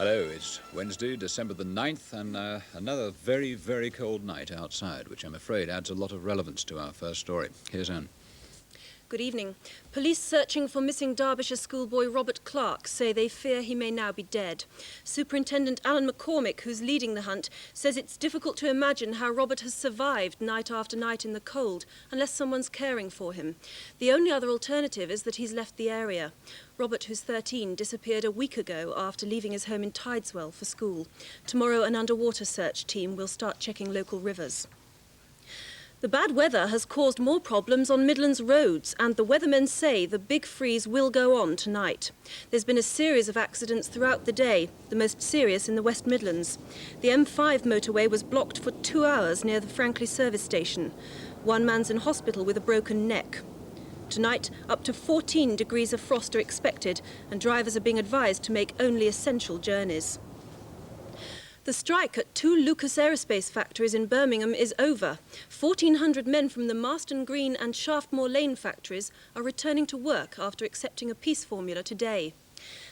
Hello, it's Wednesday, December the 9th, and another very, very cold night outside, which I'm afraid adds a lot of relevance to our first story. Here's Anne. Good evening. Police searching for missing Derbyshire schoolboy Robert Clark say they fear he may now be dead. Superintendent Alan McCormick, who's leading the hunt, says it's difficult to imagine how Robert has survived night after night in the cold unless someone's caring for him. The only other alternative is that he's left the area. Robert, who's 13, disappeared a week ago after leaving his home in Tideswell for school. Tomorrow an underwater search team will start checking local rivers. The bad weather has caused more problems on Midlands roads, and the weathermen say the big freeze will go on tonight. There's been a series of accidents throughout the day, the most serious in the West Midlands. The M5 motorway was blocked for 2 hours near the Frankley service station. One man's in hospital with a broken neck. Tonight, up to 14 degrees of frost are expected, and drivers are being advised to make only essential journeys. The strike at 2 Lucas aerospace factories in Birmingham is over. 1,400 men from the Marston Green and Shaftmore Lane factories are returning to work after accepting a peace formula today.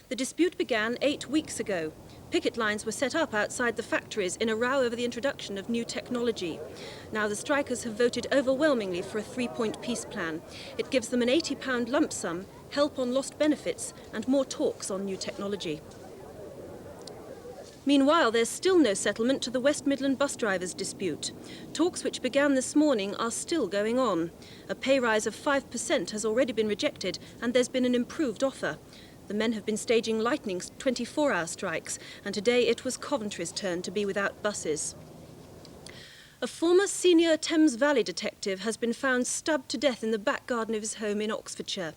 The dispute began 8 weeks ago. Picket lines were set up outside the factories in a row over the introduction of new technology. Now the strikers have voted overwhelmingly for a 3-point peace plan. It gives them an £80 lump sum, help on lost benefits, and more talks on new technology. Meanwhile, there's still no settlement to the West Midland bus drivers' dispute. Talks which began this morning are still going on. A pay rise of 5% has already been rejected, and there's been an improved offer. The men have been staging lightning 24-hour strikes, and today it was Coventry's turn to be without buses. A former senior Thames Valley detective has been found stabbed to death in the back garden of his home in Oxfordshire.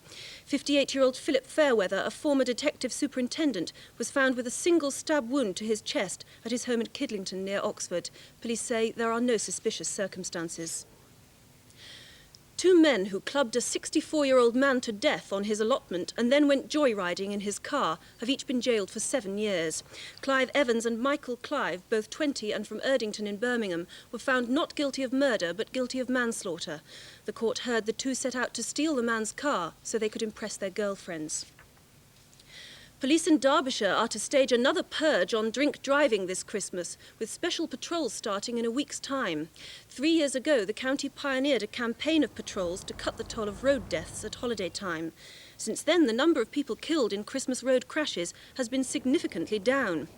58-year-old Philip Fairweather, a former detective superintendent, was found with a single stab wound to his chest at his home at Kidlington near Oxford. Police say there are no suspicious circumstances. 2 men who clubbed a 64-year-old man to death on his allotment and then went joyriding in his car have each been jailed for 7 years. Clive Evans and Michael Clive, both 20 and from Erdington in Birmingham, were found not guilty of murder but guilty of manslaughter. The court heard the 2 set out to steal the man's car so they could impress their girlfriends. Police in Derbyshire are to stage another purge on drink driving this Christmas, with special patrols starting in a week's time. 3 years ago, the county pioneered a campaign of patrols to cut the toll of road deaths at holiday time. Since then, the number of people killed in Christmas road crashes has been significantly down.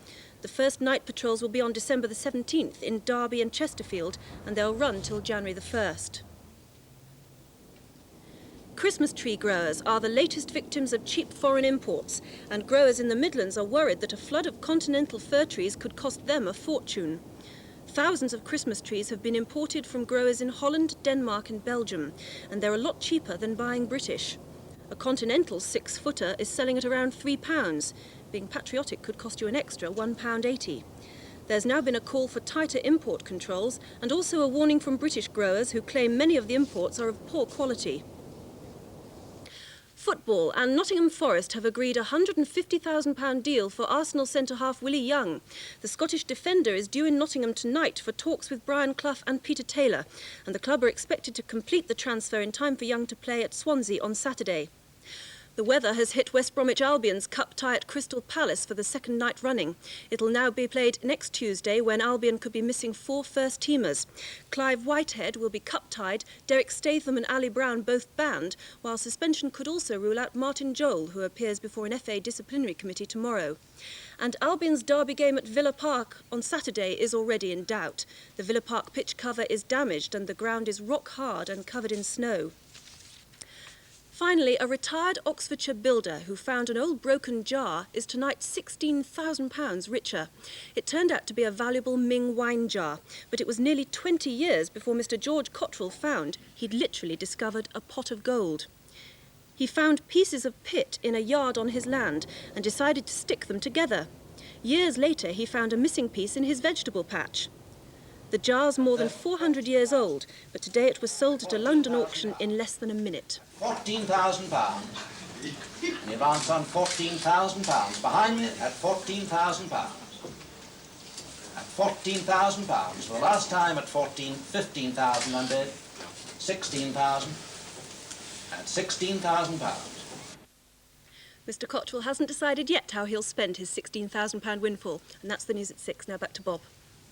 The first night patrols will be on December the 17th in Derby and Chesterfield, and they'll run till January the 1st. Christmas tree growers are the latest victims of cheap foreign imports, and growers in the Midlands are worried that a flood of continental fir trees could cost them a fortune. Thousands of Christmas trees have been imported from growers in Holland, Denmark and Belgium, and they're a lot cheaper than buying British. A continental 6-footer is selling at around £3. Being patriotic could cost you an extra £1.80. There's now been a call for tighter import controls, and also a warning from British growers who claim many of the imports are of poor quality. Football and Nottingham Forest have agreed a £150,000 deal for Arsenal centre-half Willie Young. The Scottish defender is due in Nottingham tonight for talks with Brian Clough and Peter Taylor, and the club are expected to complete the transfer in time for Young to play at Swansea on Saturday. The weather has hit West Bromwich Albion's cup tie at Crystal Palace for the second night running. It'll now be played next Tuesday when Albion could be missing 4 first-teamers. Clive Whitehead will be cup-tied, Derek Statham and Ali Brown both banned, while suspension could also rule out Martin Joel, who appears before an FA disciplinary committee tomorrow. And Albion's derby game at Villa Park on Saturday is already in doubt. The Villa Park pitch cover is damaged and the ground is rock-hard and covered in snow. Finally, a retired Oxfordshire builder who found an old broken jar is tonight £16,000 richer. It turned out to be a valuable Ming wine jar, but it was nearly 20 years before Mr. George Cottrell found he'd literally discovered a pot of gold. He found pieces of pit in a yard on his land and decided to stick them together. Years later, he found a missing piece in his vegetable patch. The jar's more than 400 years old, but today it was sold at a London auction in less than a minute. £14,000. The advance on £14,000. Behind me at £14,000. At £14,000. For the last time at 15,000 unbid. 16,000. At £16,000. Mr. Cottrell hasn't decided yet how he'll spend his £16,000 windfall. And that's the news at 6. Now back to Bob.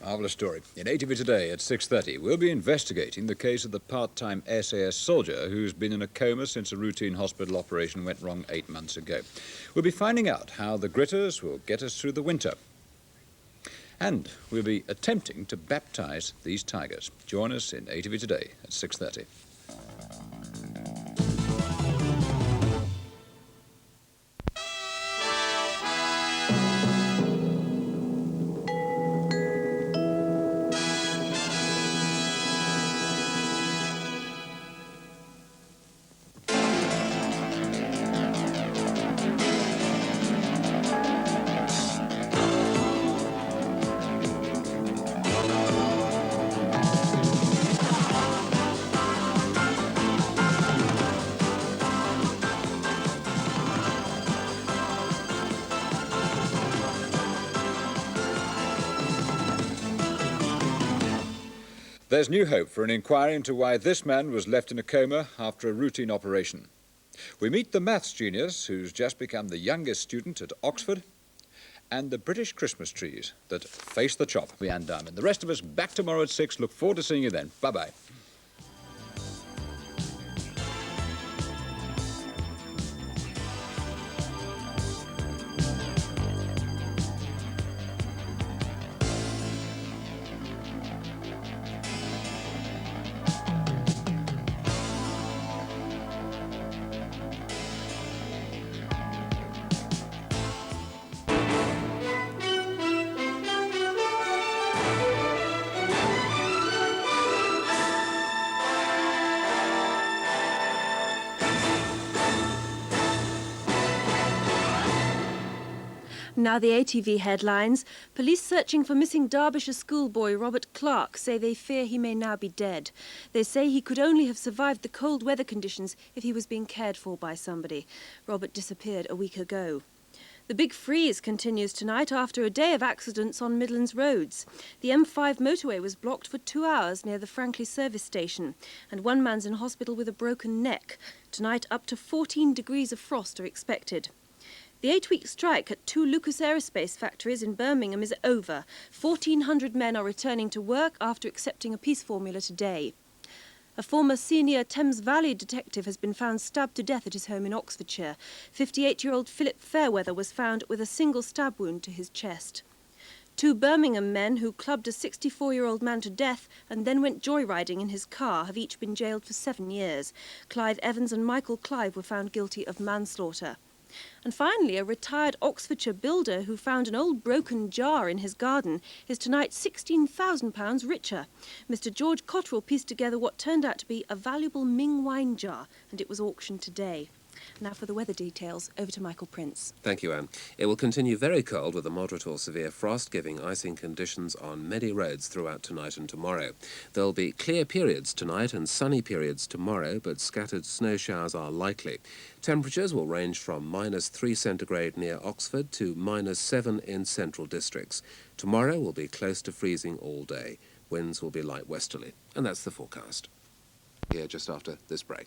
Marvellous story. In ATV today at 6:30, we'll be investigating the case of the part-time SAS soldier who's been in a coma since a routine hospital operation went wrong 8 months ago. We'll be finding out how the gritters will get us through the winter. And we'll be attempting to baptise these tigers. Join us in ATV today at 6:30. There's new hope for an inquiry into why this man was left in a coma after a routine operation. We meet the maths genius who's just become the youngest student at Oxford, and the British Christmas trees that face the chop. And the rest of us back tomorrow at 6. Look forward to seeing you then. Bye-bye. Now the ATV headlines. Police searching for missing Derbyshire schoolboy Robert Clark say they fear he may now be dead. They say he could only have survived the cold weather conditions if he was being cared for by somebody. Robert disappeared a week ago. The big freeze continues tonight after a day of accidents on Midlands roads. The M5 motorway was blocked for 2 hours near the Frankley service station, and one man's in hospital with a broken neck. Tonight up to 14 degrees of frost are expected. The 8-week strike at 2 Lucas aerospace factories in Birmingham is over. 1,400 men are returning to work after accepting a peace formula today. A former senior Thames Valley detective has been found stabbed to death at his home in Oxfordshire. 58-year-old Philip Fairweather was found with a single stab wound to his chest. 2 Birmingham men who clubbed a 64-year-old man to death and then went joyriding in his car have each been jailed for 7 years. Clive Evans and Michael Clive were found guilty of manslaughter. And finally, a retired Oxfordshire builder who found an old broken jar in his garden is tonight £16,000 richer. Mr. George Cottrell pieced together what turned out to be a valuable Ming wine jar, and it was auctioned today. Now for the weather details, over to Michael Prince. Thank you, Anne. It will continue very cold with a moderate or severe frost, giving icing conditions on many roads throughout tonight and tomorrow. There'll be clear periods tonight and sunny periods tomorrow, but scattered snow showers are likely. Temperatures will range from -3 centigrade near Oxford to -7 in central districts. Tomorrow will be close to freezing all day. Winds will be light westerly. And that's the forecast. Here just after this break.